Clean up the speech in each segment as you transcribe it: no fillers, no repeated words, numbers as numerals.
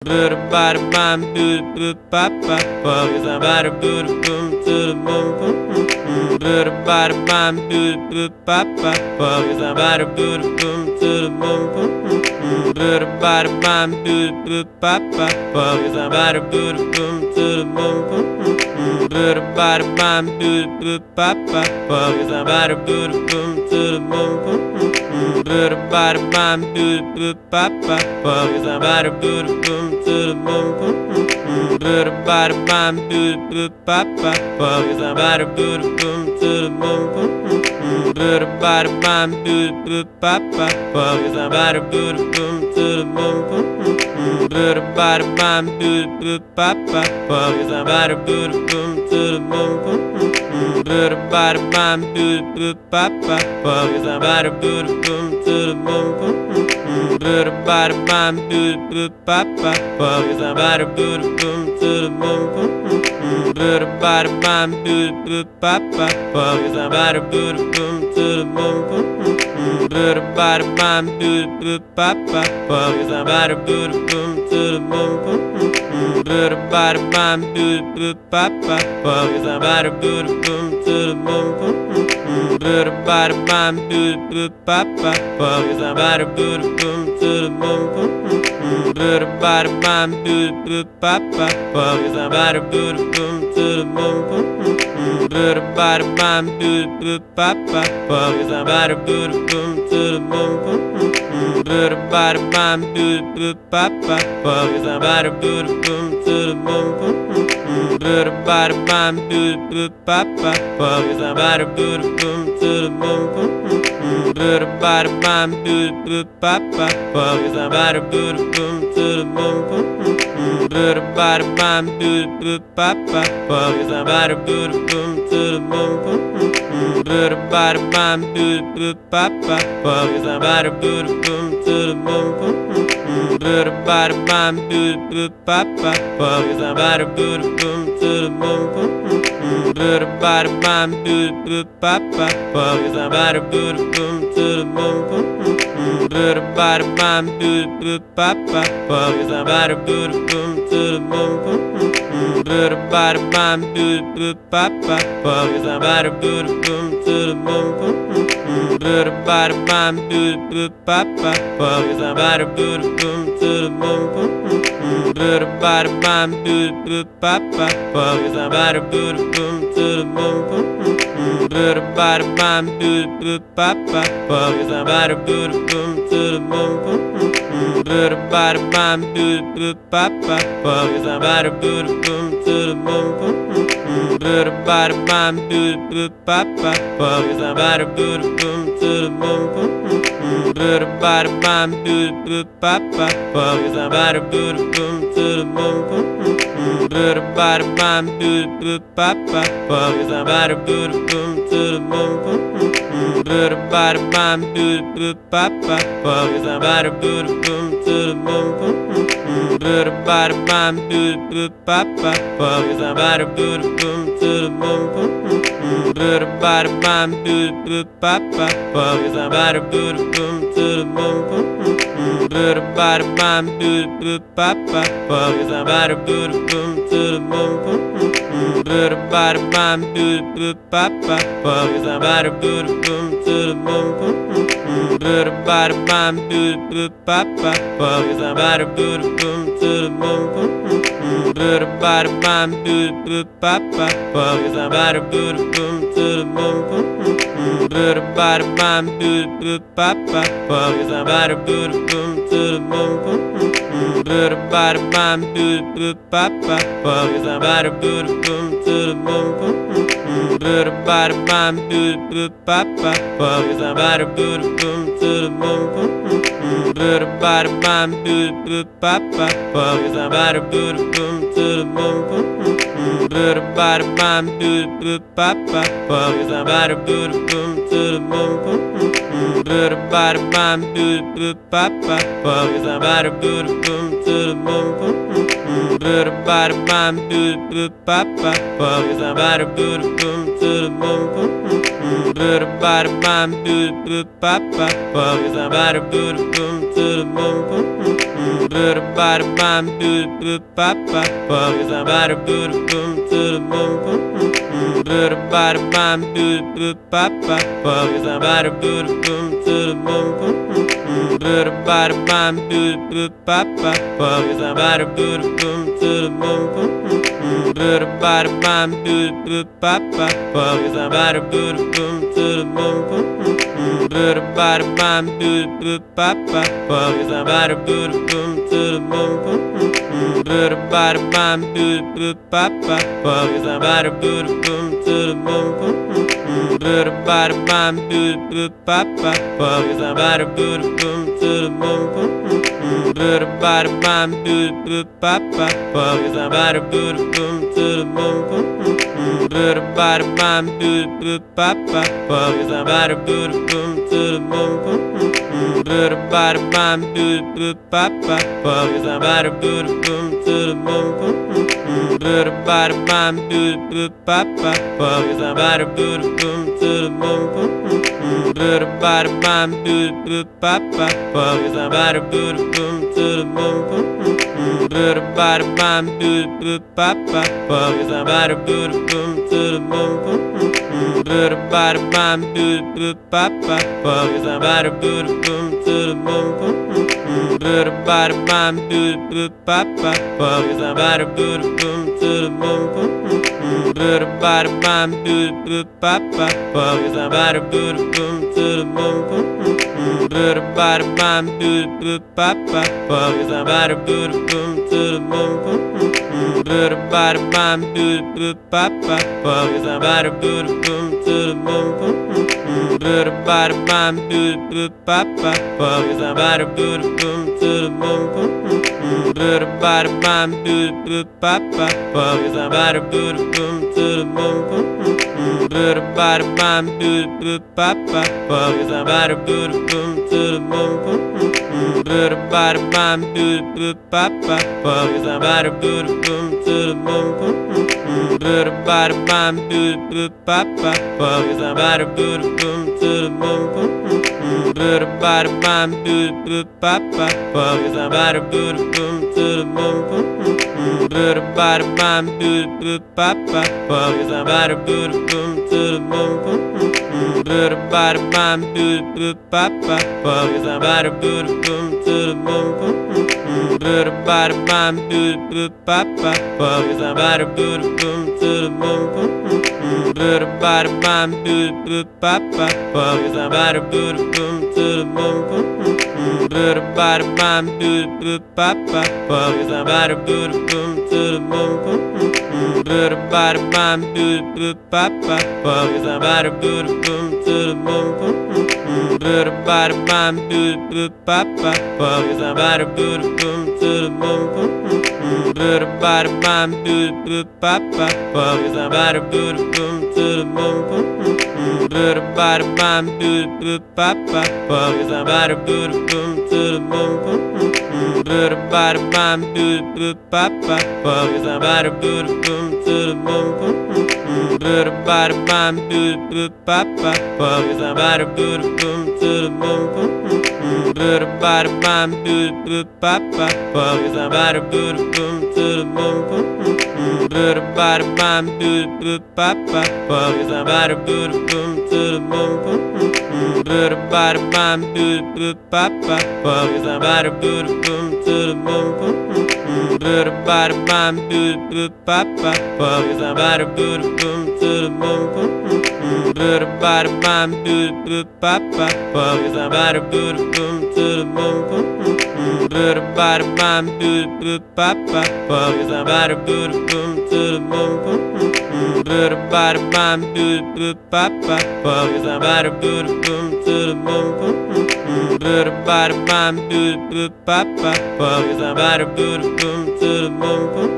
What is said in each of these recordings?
Bada bada bam, boo ba ba bum. Bada boo boom to the boom. Bada bada bam, boo ba ba bum. Bada boo boom to the boom. Bada bada bam, boo ba ba bum. Bada boo boom to the boom. Bada bada bam, boo ba ba bum. Bada boo boom to the boom. Bada bada bam, boo ba ba bum. Bada boo boom to the boom. Bada bada bam, boo ba ba bum. Bada boo boom to the boom. Bada bada bam, boo ba ba bum. Bada boo boom to the boom. Bada bada bam, boo ba ba bum. Bada boo boom to the boom. Bada bada bam, boo ba ba bum. Bada boo boom to the boom. Bada bada bam, boo ba ba bum. Bada boo boom to the boom. Bada bada bam, boo ba ba bum. Bada boo boom to the boom. Bada bada bam, boo ba ba bum. Bada boo boom to the boom. Bada bada bam, boo ba ba bum. Bada boo boom to the boom. Bada bada bam, boo ba ba bum. Bada boo boom to the boom. Bada bada bam, boo ba ba bum. Bada boo boom to the boom. Bada bada bam, boo ba ba bum. Bada boo boom to the boom. Bada bada bam, boo ba ba bum. Bada boo boom to the boom. Bada bada bam, boo ba ba bum. Bada boo boom to the boom. Bada bada bam, boo ba ba bum. Bada boo boom to the boom. Bada bada bam, boo ba ba bum. Bada boo boom to the boom. Bada bada bam, boo ba ba bum. Bada boo boom to the boom. Bada bada bam, boo ba ba bum. Bada boo boom to the boom. Bada bada bam, boo ba ba bum. Bada boo boom to the boom. Bada bada bam, boo ba ba bum. Bada boo boom to the boom. Bada bada bam, boo ba ba bum. Bada boo boom to the boom. Bada bada bam, boo ba ba bum. Bada boo boom to the boom. Bada bada bam, boo ba ba bum. Bada boo boom to the boom. Bada bada bam, boo ba ba bum. Bada boo boom to the boom. Bada bada bam, boo ba ba bum. Bada boo boom to the boom. Bada bada bam, boo ba ba bum. Bada boo boom to the boom. Bada bada bam, boo ba ba bum. Bada boo boom to the boom. Bada bada bam, boo ba ba bum. Bada boo boom to the boom. Bada bada bam, boo ba ba bum. Bada boo boom to the boom. Bada bada bam, boo ba ba bum. Bada boo boom to the boom. Bada bada bam, boo ba ba bum. Bada boo boom to the boom. Bada bada bam, boo ba ba bum. Bada boo boom to the boom. Bada bada bam, boo ba ba bum. Bada boo boom to the boom. Bada bada bam, boo ba ba bum. Bada boo boom to the boom. Bada bada bam, boo ba ba bum. Bada boo boom to the boom. Bada bada bam, boo ba ba bum. Bada boo boom to the boom. Bada bada bam, boo ba ba bum. Bada boo boom to the boom. Bada bada bam, boo ba ba bum. Bada boo boom to the boom. Bada bada bam, boo ba ba bum. Bada boo boom to the boom. Bada bada bam, boo ba ba bum. Bada boo boom to the boom. Bada bada bam, boo ba ba bum. Bada boo boom to the boom. Bada bada bam, boo ba ba bum. Bada boo boom to the boom. boom, bada bam, boom, boom, bop, bop, bum, bada boom, boom, to the boom, boom, boom, bada bam, boom, boom, bop, bop, bum, bada boom, boom, to the boom, boom, boom, bada bam, boom, boom, bop, bop, bum, bada boom, boom, to the boom, boom, boom, bada bam, boom, boom, bop, bop, bum, bada boom, boom, to the boom, boom, boom, bada bam, boom, boom, bop, bop, bum, bada boom, boom, to the boom, boom, boom, bada bam, boom, boom, bop, bop, bum, bada boom, boom, to the boom, boom, boom, bada bam, boom, boom, bop, bop, bum, bada boom, boom, to the boom, boom, boom, bada bam, boom, boom, bop, bop, bum, bada boom, boom, to the boom, boom, boom, bada bam, boom, boom, bop, bop, bum, bada boom, boom, to the boom, boom, boom, bada bam, boom, boom, bop, bop, bum, bada boom, boom, to the boom, boom, boom, bada bam, boom, boom, bop, bop, bum, bada boom, boom, to the boom, boom, boom, bada bam, boom, boom, bop, bop, bum, bada boom, boom, to the boom, boom, boom, bada bam, boom, boom, bop, bop, bum, bada boom, boom, to the boom, boom, boom, bada bam, boom, boom, bop, bop, bum, bada boom, boom, to the boom, boom, boom, bada bam, boom, boom, bop, bop, bum, bada boom, boom, to the boom, boom, boom, bada bam, boom, boom, bop, bop, bum, bada boom, boom, to the boom, boom, boom, bada bam, boom, boom, bop, bop, bum, bada boom, boom, to the boom, boom, boom, bada bam, boom, boom, bop, bop, bum, bada boom, boom, to the boom, boom, boom, bada bam, boom, boom, bop, bop, bum, bada boom, boom, to the boom, boom, boom, bada bam, boom, boom, bop, bop, bum, bada boom, boom, to the boom, boom, boom, bada bam, boom, boom, bop, bop, bum, bada boom, boom, to the boom, boom, boom, bada bam, boom, boom, bop, bop, bum, bada boom, boom, to the boom, boom, boom, bada bam, boom, boom, bop, bop, bum, bada boom, boom, to the boom, boom, boom, bada bam, boom, boom, bop, bop, bum, bada boom, boom, to the boom, boom, boom, bada bam, boom, boom, bop, bop, bum, bada boom, boom, to the boom, boom, boom, bada bam, boom, boom, bop, bop, bum, bada boom, boom, to the boom, boom, boom, bada bam, boom, boom, bop, bop, bum, bada boom, boom, to the boom, boom, boom, bada bam, boom, boom, bop, bop, bum, bada boom, boom, to the boom, boom, boom, bada bam, boom, boom, bop, bop, bum, bada boom, boom, to the boom, boom, boom, bada bam, boom, boom, bop, bop, bum, bada boom, boom, to the boom, boom, boom, bada bam, boom, boom, bop, bop, bum, bada boom, boom, to the boom, boom, boom, bada bam, boom, boom, bop, bop, bum, bada boom, boom, to the boom, boom, boom, bada bam, boom, boom, bop, bop, bum, bada boom, boom, to the boom, boom, boom, bada bam, boom, boom, bop, bop, bum, bada boom, boom, to the boom, boom, boom, bada bam, boom, boom, bop, bop, bum, bada boom, boom, to the boom, boom, boom, bada bam, boom, boom, bop, bop, bum, bada boom, boom, to the boom, boom, boom, bada bam, boom, boom, bop, bop, bum, bada boom, boom, to the boom, boom, boom, bada bam, boom, boom, bop, bop, bum, bada boom, boom, to the boom, boom, boom, bada bam, boom, boom, bop, bop, bum, bada boom, boom, to the boom, boom, boom, bada bam, boom, boom, bop, bop, bum, bada boom, boom, to the boom, boom, boom, bada bam, boom, boom, bop, bop, bum, bada boom, boom, to the boom, boom, boom, bada bam, boom, boom, bop, bop, bum, bada boom, boom, to the boom, boom, boom, bada bam, boom, boom, bop, bop, bum, bada boom, boom, to the boom, boom, boom, bada bam, boom, boom, bop, bop, bum, bada boom, boom, to the boom, boom,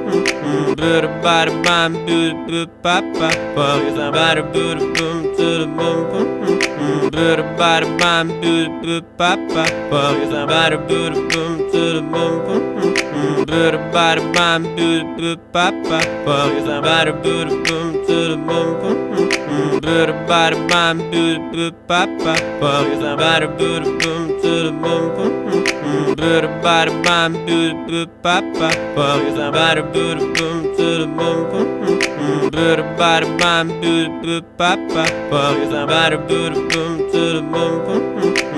boom, bada bam, boom, boom, bop, bop, bum, bada boom, boom, to the boom, boom, Bada bada bam boo ba ba bum. Bada boo boom to the boom boom. Bada bada bam boo ba ba bum. Bada boo boom to the boom boom. Bada bada bam boo ba ba bum. Bada boo boom to the boom boom. Bada bada bam boo ba ba bum. Bada boo boom to the boom boom. Bada bada bam boo ba ba bum. Bada boo boom to the boom boom.